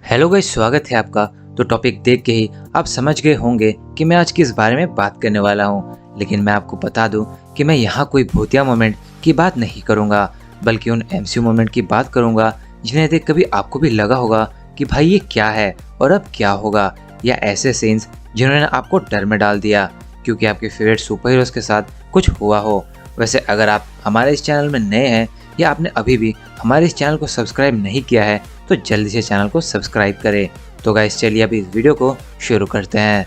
Hello guys, स्वागत है आपका। तो टॉपिक देख के ही आप समझ गए होंगे कि मैं आज किस बारे में बात करने वाला हूँ। लेकिन मैं आपको बता दूँ कि मैं यहाँ कोई भूतिया मोमेंट की बात नहीं करूँगा, बल्कि उन एमसीयू मोमेंट की बात करूँगा जिन्हें देख कभी आपको भी लगा होगा कि भाई ये क्या है और अब क्या होगा, या ऐसे सीन्स जिन्होंने आपको डर में डाल दिया क्योंकि आपके फेवरेट सुपर हीरोज के साथ कुछ हुआ हो। वैसे अगर आप हमारे इस चैनल में नए हैं या आपने अभी भी हमारे इस चैनल को सब्सक्राइब नहीं किया है तो जल्दी से चैनल को सब्सक्राइब करें। तो गाइस चलिए अभी इस वीडियो को शुरू करते हैं।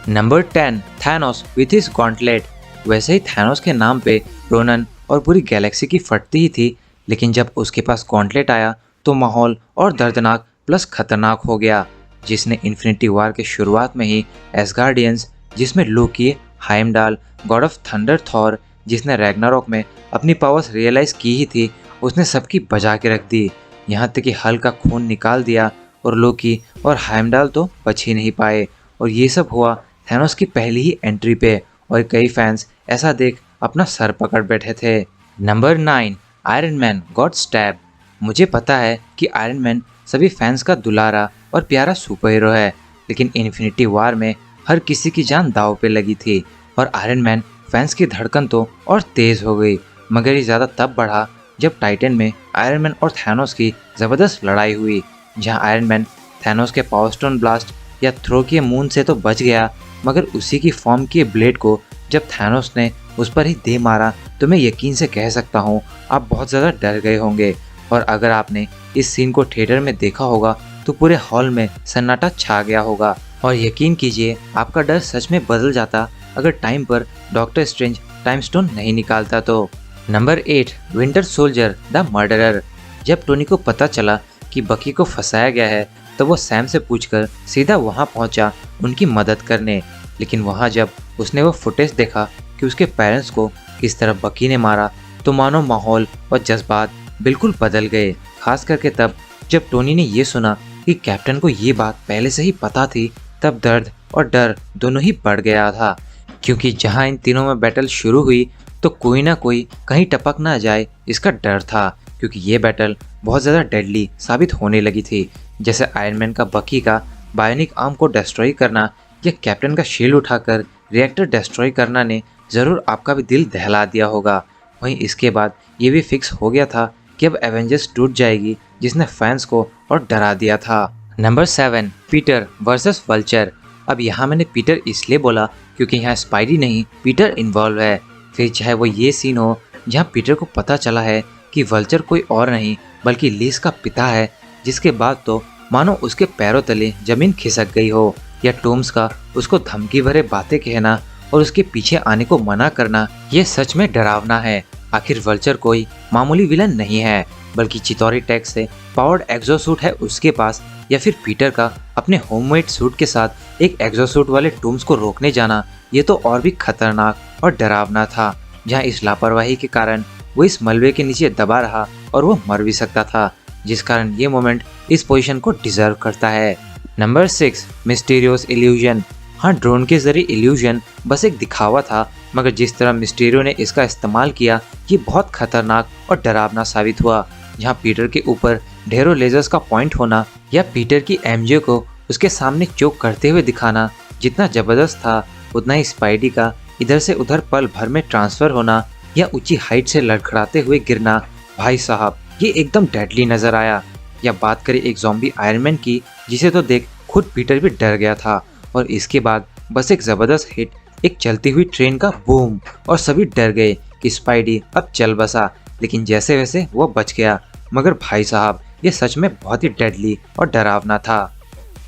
Number 10, Thanos with his gauntlet. वैसे ही थैनोस के नाम पे रोनन और पूरी गैलेक्सी की फटती ही थी, लेकिन जब उसके पास गॉन्टलेट आया तो माहौल और दर्दनाक प्लस खतरनाक हो गया, जिसने इन्फिनिटी वॉर के शुरुआत में ही एसगार्डियंस, जिसमें लोकी, Heimdall, God of thunder Thor, जिसने रैग्नारोक में अपनी पावर्स रियलाइज की ही थी, उसने सबकी बजा के रख दी। यहाँ तक कि हल का खून निकाल दिया और लोकी और हाइमडाल तो बच ही नहीं पाए। और ये सब हुआ थैनोस की पहली ही एंट्री पे, और कई फैंस ऐसा देख अपना सर पकड़ बैठे थे। Number 9, iron man got stab. मुझे पता है कि आयरन मैन सभी फैंस का दुलारा और प्यारा सुपर हीरो है, लेकिन इन्फिनिटी वॉर में हर किसी की जान दांव पे लगी थी और आयरन मैन फैंस की धड़कन तो और तेज हो गई। मगर ये ज़्यादा तब बढ़ा जब टाइटन में आयरन मैन और थैनोस की ज़बरदस्त लड़ाई हुई, जहां आयरन मैन थैनोस के पावर स्टोन ब्लास्ट या थ्रो के मून से तो बच गया, मगर उसी की फॉर्म के ब्लेड को जब थैनोस ने उस पर ही दे मारा तो मैं यकीन से कह सकता हूँ आप बहुत ज़्यादा डर गए होंगे। और अगर आपने इस सीन को थिएटर में देखा होगा तो पूरे हॉल में सन्नाटा छा गया होगा। और यकीन कीजिए आपका डर सच में बदल जाता अगर टाइम पर डॉक्टर स्ट्रेंज टाइम स्टोन नहीं निकालता तो। Number 8, winter soldier the murderer. जब टोनी को पता चला कि बकी को फंसाया गया है तो वो सैम से पूछकर सीधा वहां पहुंचा उनकी मदद करने। लेकिन वहां जब उसने वो फुटेज देखा कि उसके पेरेंट्स को किस तरह बकी ने मारा तो मानो माहौल और जज्बात बिल्कुल बदल गए। खास करके तब जब टोनी ने ये सुना कि कैप्टन को ये बात पहले से ही पता थी, तब दर्द और डर दोनों ही बढ़ गया था, क्योंकि जहां इन तीनों में बैटल शुरू हुई तो कोई ना कोई कहीं टपक ना जाए इसका डर था, क्योंकि ये बैटल बहुत ज़्यादा डेडली साबित होने लगी थी। जैसे आयरन मैन का बकी का बायोनिक आर्म को डिस्ट्रॉय करना या कैप्टन का शील्ड उठाकर रिएक्टर डिस्ट्रॉय करना ने ज़रूर आपका भी दिल दहला दिया होगा। वहीं इसके बाद ये भी फिक्स हो गया था कि अब एवेंजर्स टूट जाएगी, जिसने फैंस को और डरा दिया था। Number 7, Peter versus vulture. अब यहाँ मैंने पीटर इसलिए बोला क्योंकि यहाँ स्पाइडी नहीं पीटर इन्वॉल्व है। फिर चाहे वो ये सीन हो जहाँ पीटर को पता चला है कि वल्चर कोई और नहीं बल्कि लीस का पिता है, जिसके बाद तो मानो उसके पैरों तले जमीन खिसक गई हो, या टोम्स का उसको धमकी भरे बातें कहना और उसके पीछे आने को मना करना, ये सच में डरावना है। आखिर वल्चर कोई मामूली विलन नहीं है, बल्कि चितौरी टैग से पावर्ड एग्जोसूट है उसके पास, या फिर पीटर का अपने होममेड सूट के साथ एक एग्जोसूट वाले टोम्स को रोकने जाना, ये तो और भी खतरनाक और डरावना था, जहां इस लापरवाही के कारण वो इस मलबे के नीचे दबा रहा और वो मर भी सकता था, जिस कारण ये मोमेंट इस पोजीशन को डिजर्व करता है। Number 6, mysterious illusion. हाँ, ड्रोन के जरिए इल्यूजन बस एक दिखावा था, मगर जिस तरह मिस्टीरियो ने इसका इस्तेमाल किया ये बहुत खतरनाक और डरावना साबित हुआ। जहाँ पीटर के ऊपर ढेरों लेजर्स का पॉइंट होना या पीटर की एमजे को उसके सामने चोक करते हुए दिखाना जितना जबरदस्त था, उतना ही स्पाइडी का इधर से उधर पल भर में ट्रांसफर होना या ऊंची हाइट से लड़खड़ाते हुए गिरना, भाई साहब ये एकदम डेडली नजर आया। या बात करें एक ज़ॉम्बी आयरन मैन की, जिसे तो देख खुद पीटर भी डर गया था, और इसके बाद बस एक ज़बरदस्त हिट, एक चलती हुई ट्रेन का बूम, और सभी डर गए कि स्पाइडी अब चल बसा। लेकिन जैसे वैसे वो बच गया, मगर भाई साहब ये सच में बहुत ही डेडली और डरावना था।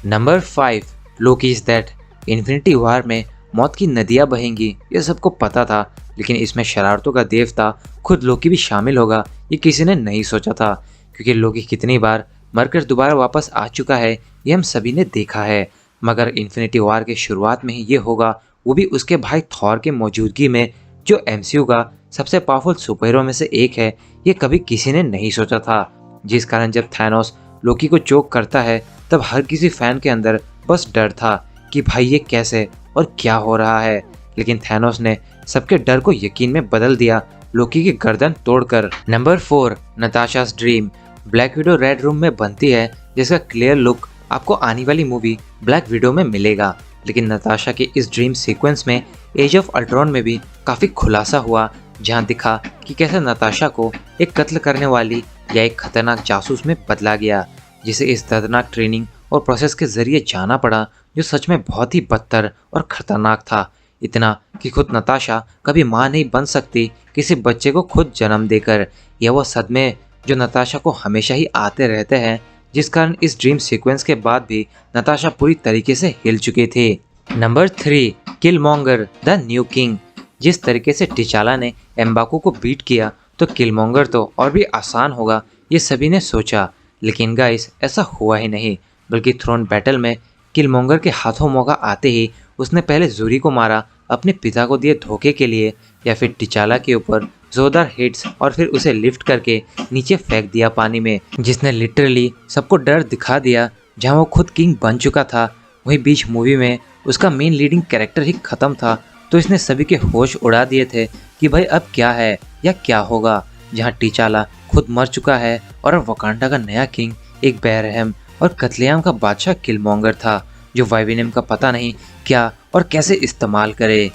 Number 5, Loki is that. Infinity war में मौत की नदियाँ बहेंगी ये सबको पता था, लेकिन इसमें शरारतों का देवता खुद लोकी भी शामिल होगा ये किसी ने नहीं सोचा था, क्योंकि लोकी कितनी बार मरकर दोबारा वापस आ चुका है ये हम सभी ने देखा है। मगर इन्फिनिटी वॉर के शुरुआत में ही ये होगा, वो भी उसके भाई थॉर के मौजूदगी में, जो एमसीयू का सबसे पावरफुल सुपर हीरो में से एक है, ये कभी किसी ने नहीं सोचा था। जिस कारण जब थैनोस लोकी को चोक करता है तब हर किसी फैन के अंदर बस डर था कि भाई ये कैसे और क्या हो रहा है। लेकिन थैनोस ने सबके डर को यकीन में बदल दिया, लोकी की गर्दन तोड़कर। Number 4, Natasha's dream. Black widow red room में बनती है जिसका क्लियर लुक आपको आने वाली मूवी ब्लैक विडो में मिलेगा। लेकिन नताशा के इस ड्रीम सीक्वेंस में एज ऑफ अल्ट्रॉन में भी काफ़ी खुलासा हुआ, जहां दिखा कि कैसे नताशा को एक कत्ल करने वाली या एक खतरनाक जासूस में बदला गया, जिसे इस दर्दनाक ट्रेनिंग और प्रोसेस के जरिए जाना पड़ा, जो सच में बहुत ही बदतर और खतरनाक था। इतना कि खुद नताशा कभी माँ नहीं बन सकती किसी बच्चे को खुद जन्म देकर। यह वो सदमे जो नताशा को हमेशा ही आते रहते हैं, जिस कारण इस ड्रीम सीक्वेंस के बाद भी नताशा पूरी तरीके से हिल चुके थे। Number 3, Killmonger the new king. जिस तरीके से टिचाला ने एम्बाकू को बीट किया तो किलमॉन्गर तो और भी आसान होगा, ये सभी ने सोचा। लेकिन गाइस, ऐसा हुआ ही नहीं, बल्कि थ्रोन बैटल में किलमॉन्गर के हाथों मौका आते ही उसने पहले जूरी को मारा अपने पिता को दिए धोखे के लिए, या फिर टिचाला के ऊपर जोरदार हिट्स और फिर उसे लिफ्ट करके नीचे फेंक दिया पानी में, जिसने लिटरली सबको डर दिखा दिया। जहां वो खुद किंग बन चुका था, वहीं बीच मूवी में उसका मेन लीडिंग कैरेक्टर ही खत्म था, तो इसने सभी के होश उड़ा दिए थे कि भाई अब क्या है या क्या होगा। जहां टिचाला खुद मर चुका है और अब वकांडा का नया किंग एक बेरहम और कत्लेआम का बादशाह किलमॉन्गर था, जो वाइवेनियम का पता नहीं क्या और कैसे इस्तेमाल करे।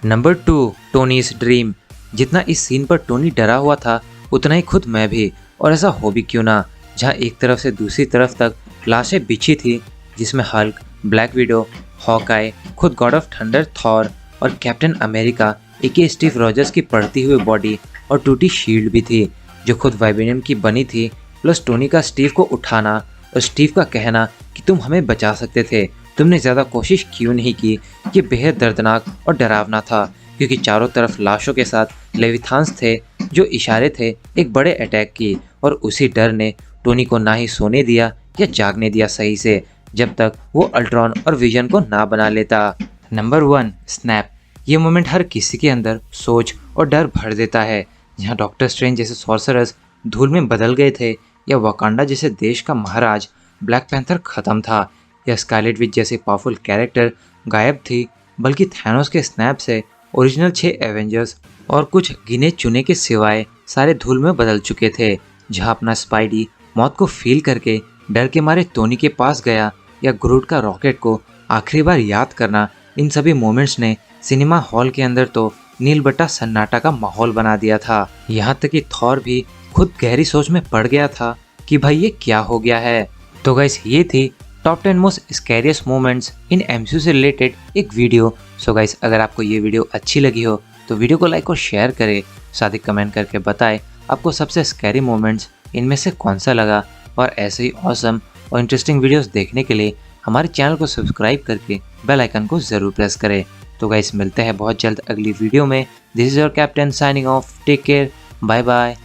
Number 2, Tony's dream. जितना इस सीन पर टोनी डरा हुआ था, उतना ही खुद मैं भी, और ऐसा हो भी क्यों ना। जहां एक तरफ से दूसरी तरफ तक लाशें बिछी थी, जिसमें हल्क, ब्लैक विडो, हॉकाई, खुद गॉड ऑफ थंडर थॉर और कैप्टन अमेरिका एके स्टीव रॉजर्स की पड़ती हुई बॉडी और टूटी शील्ड भी थी, जो खुद वाइब्रेनियम की बनी थी। प्लस टोनी का स्टीव को उठाना और स्टीव का कहना कि तुम हमें बचा सकते थे, तुमने ज़्यादा कोशिश क्यों नहीं की। ये बेहद दर्दनाक और डरावना था, क्योंकि चारों तरफ लाशों के साथ लेविथान्स थे जो इशारे थे एक बड़े अटैक की, और उसी डर ने टोनी को ना ही सोने दिया या जागने दिया सही से, जब तक वो अल्ट्रॉन और विजन को ना बना लेता। Number 1, snap. ये मोमेंट हर किसी के अंदर सोच और डर भर देता है। जहाँ डॉक्टर स्ट्रेंज जैसे सॉर्सरर्स धूल में बदल गए थे, या वकांडा जैसे देश का महाराज ब्लैक पैंथर खत्म था, या स्कारलेट विच जैसे पावरफुल कैरेक्टर गायब थी, बल्कि थैनोस के स्नैप से ओरिजिनल 6 एवेंजर्स और कुछ गिने चुने के सिवाय सारे धूल में बदल चुके थे। जहां अपना स्पाइडी मौत को फील करके डर के मारे टोनी के पास गया, या ग्रूट का रॉकेट को आखिरी बार याद करना, इन सभी मोमेंट्स ने सिनेमा हॉल के अंदर तो नील बट्टा सन्नाटा का माहौल बना दिया था। यहाँ तक कि थॉर भी खुद गहरी सोच में पड़ गया था कि भाई ये क्या हो गया है। तो गाइस, ये थी टॉप 10 मोस्ट स्कैरियस्ट मोमेंट्स इन एमसीयू से रिलेटेड एक वीडियो। सो गाइस, अगर आपको ये वीडियो अच्छी लगी हो तो वीडियो को लाइक और शेयर करें, साथ ही कमेंट करके बताएं आपको सबसे स्कैरी मोमेंट्स इनमें से कौन सा लगा। और ऐसे ही ऑसम और इंटरेस्टिंग वीडियोस देखने के लिए हमारे चैनल को सब्सक्राइब करके बेल आइकन को ज़रूर प्रेस करें। तो गाइस, मिलते हैं बहुत जल्द अगली वीडियो में। This is your captain signing off. Take care, bye bye.